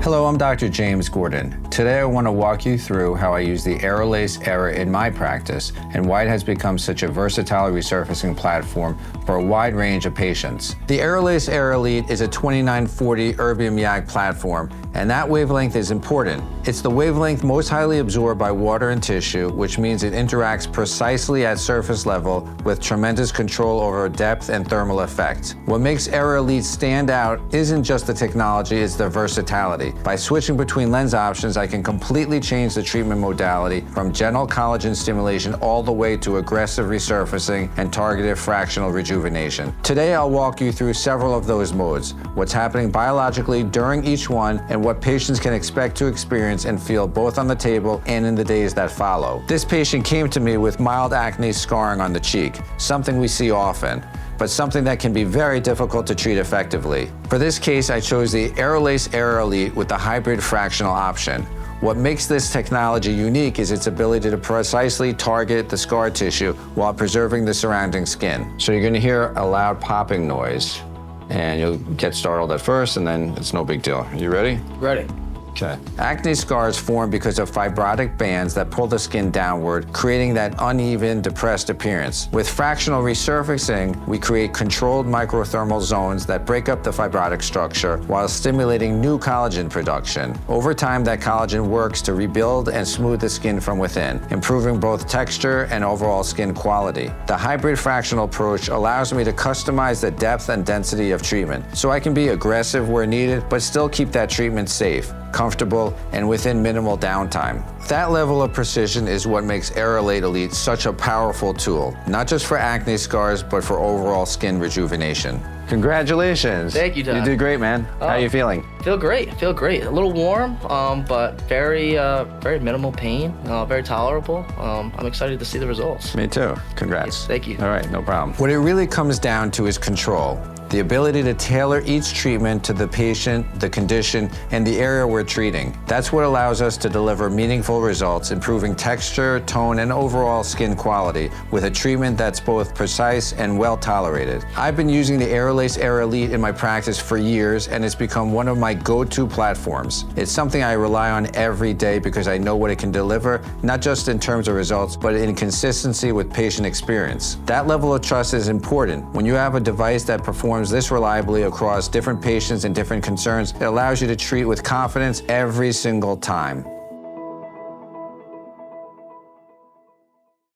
Hello, I'm Dr. James Gordon. Today I want to walk you through how I use the Aerolase Era in my practice and why it has become such a versatile resurfacing platform for a wide range of patients. The Aerolase Era Elite is a 2940 Erbium YAG platform, and that wavelength is important. It's the wavelength most highly absorbed by water and tissue, which means it interacts precisely at surface level with tremendous control over depth and thermal effect. What makes Era Elite stand out isn't just the technology, it's the versatility. By switching between lens options, I can completely change the treatment modality from gentle collagen stimulation all the way to aggressive resurfacing and targeted fractional rejuvenation. Today, I'll walk you through several of those modes, what's happening biologically during each one, and what patients can expect to experience and feel both on the table and in the days that follow. This patient came to me with mild acne scarring on the cheek, something we see often, but something that can be very difficult to treat effectively. For this case, I chose the Aerolase Era Elite with the hybrid fractional option. What makes this technology unique is its ability to precisely target the scar tissue while preserving the surrounding skin. So you're going to hear a loud popping noise, and you'll get startled at first, and then it's no big deal. You ready? Ready. Okay. Acne scars form because of fibrotic bands that pull the skin downward, creating that uneven, depressed appearance. With fractional resurfacing, we create controlled microthermal zones that break up the fibrotic structure while stimulating new collagen production. Over time, that collagen works to rebuild and smooth the skin from within, improving both texture and overall skin quality. The hybrid fractional approach allows me to customize the depth and density of treatment, so I can be aggressive where needed, but still keep that treatment safe, comfortable, and within minimal downtime. That level of precision is what makes Aerolase Elite such a powerful tool, not just for acne scars, but for overall skin rejuvenation. Congratulations. Thank you, Doc. You did great, man. How are you feeling? Feel great. A little warm, but very minimal pain, very tolerable. I'm excited to see the results. Me too. Congrats. Thank you. All right, no problem. What it really comes down to is control. The ability to tailor each treatment to the patient, the condition, and the area we're treating. That's what allows us to deliver meaningful results, improving texture, tone, and overall skin quality with a treatment that's both precise and well tolerated. I've been using the Aerolase Era Elite in my practice for years, and it's become one of my go-to platforms. It's something I rely on every day because I know what it can deliver, not just in terms of results, but in consistency with patient experience. That level of trust is important. When you have a device that performs this reliably across different patients and different concerns, it allows you to treat with confidence every single time.